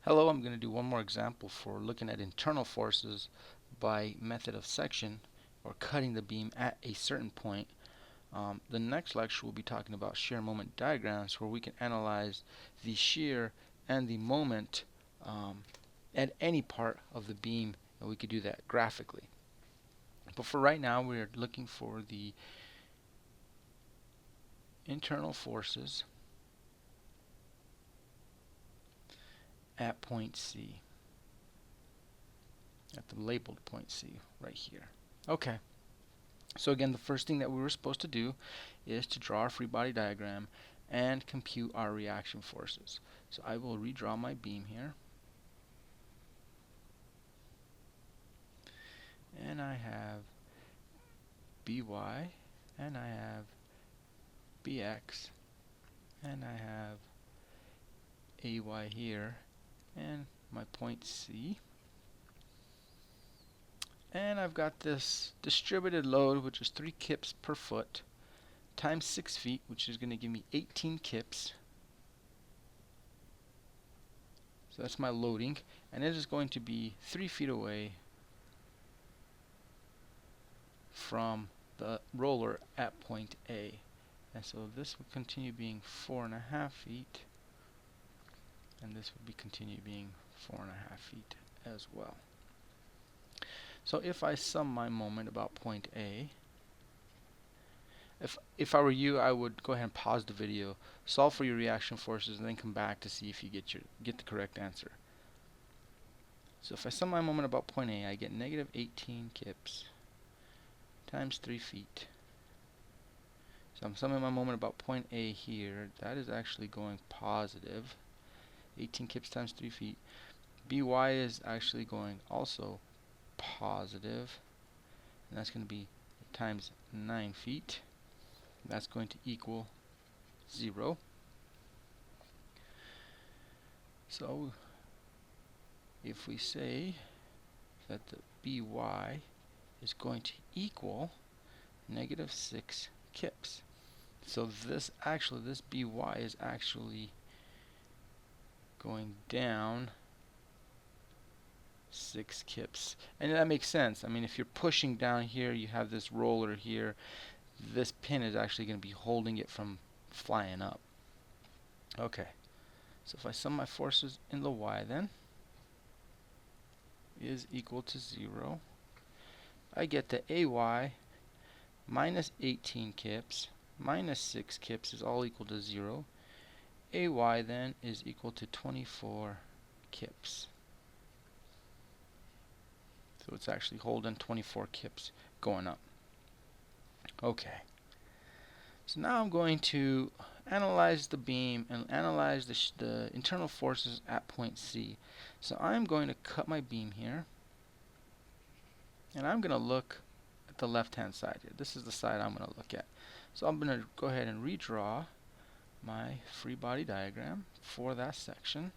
Hello, I'm going to do one more example for looking at internal forces by method of section or cutting the beam at a certain point. The next lecture we'll be talking about shear moment diagrams where we can analyze the shear and the moment at any part of the beam, and we could do that graphically. But for right now we are looking for the internal forces at point C, at the labeled point C right here. Okay. So again, the first thing that we were supposed to do is to draw our free body diagram and compute our reaction forces. So I will redraw my beam here. And I have By, and I have Bx, and I have Ay here, and my point C. And I've got this distributed load, which is 3 kips per foot, times 6 feet, which is going to give me 18 kips. So that's my loading, and it is going to be 3 feet away from the roller at point A. And so this would continue being 4.5 feet, and this would be continue being 4.5 feet as well. So if I sum my moment about point A, if I were you, I would go ahead and pause the video, solve for your reaction forces, and then come back to see if you get the correct answer. So if I sum my moment about point A, I get negative 18 kips times 3 feet. So I'm summing my moment about point A here. That is actually going positive. 18 kips times 3 feet. By is actually going also positive, and that's going to be times 9 feet. That's going to equal 0. So if we say that the By is going to equal negative 6 kips. So this By is actually going down 6 kips. And that makes sense. I mean, if you're pushing down here, you have this roller here. This pin is actually going to be holding it from flying up. Okay. So if I sum my forces in the Y then, is equal to 0. I get the Ay minus 18 kips minus 6 kips is all equal to 0. Ay then is equal to 24 kips. So it's actually holding 24 kips going up. Okay. So now I'm going to analyze the beam and analyze the internal forces at point C. So I'm going to cut my beam here, and I'm going to look at the left-hand side here. This is the side I'm going to look at. So I'm going to go ahead and redraw my free body diagram for that section.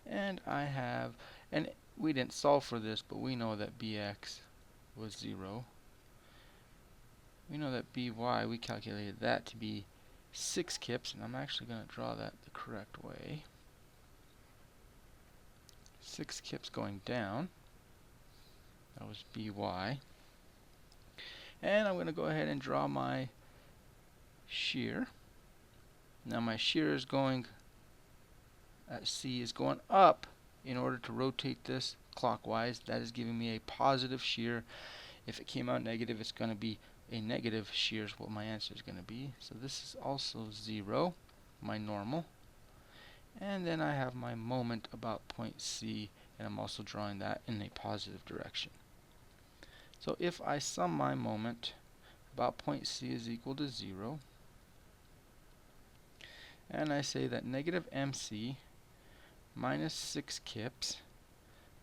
And and we didn't solve for this, but we know that Bx was 0. We know that By, we calculated that to be 6 kips, and I'm actually going to draw that the correct way. 6 kips going down. That was By. And I'm going to go ahead and draw my shear. Now my shear is going at C is going up in order to rotate this clockwise. That is giving me a positive shear. If it came out negative, it's going to be a negative shear is what my answer is going to be. So this is also 0, my normal. And then I have my moment about point C, and I'm also drawing that in a positive direction. So if I sum my moment about point C is equal to 0, and I say that negative MC minus 6 kips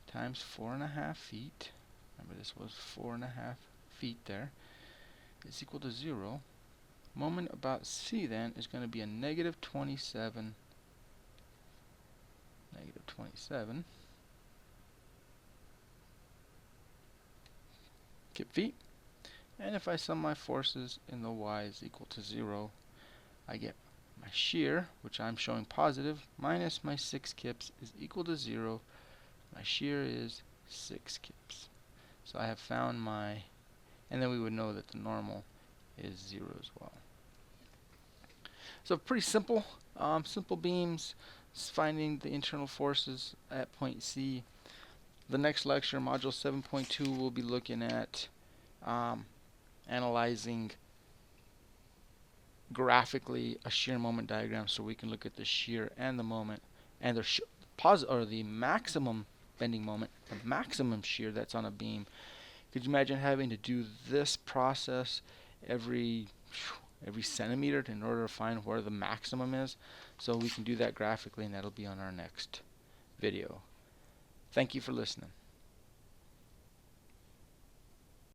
times 4.5 feet, remember this was 4.5 feet there, is equal to 0. Moment about C then is going to be a negative 27 kip feet. And if I sum my forces in the Y is equal to 0, I get my shear, which I'm showing positive, minus my 6 kips is equal to 0. My shear is 6 kips. So I have found my, and then we would know that the normal is 0 as well. So pretty simple, simple beams, finding the internal forces at point C. The next lecture, module 7.2, we'll be looking at analyzing graphically a shear moment diagram, so we can look at the shear and the moment and the maximum bending moment, the maximum shear that's on a beam. Could you imagine having to do this process every centimeter in order to find where the maximum is? So we can do that graphically, and that'll be on our next video. Thank you for listening.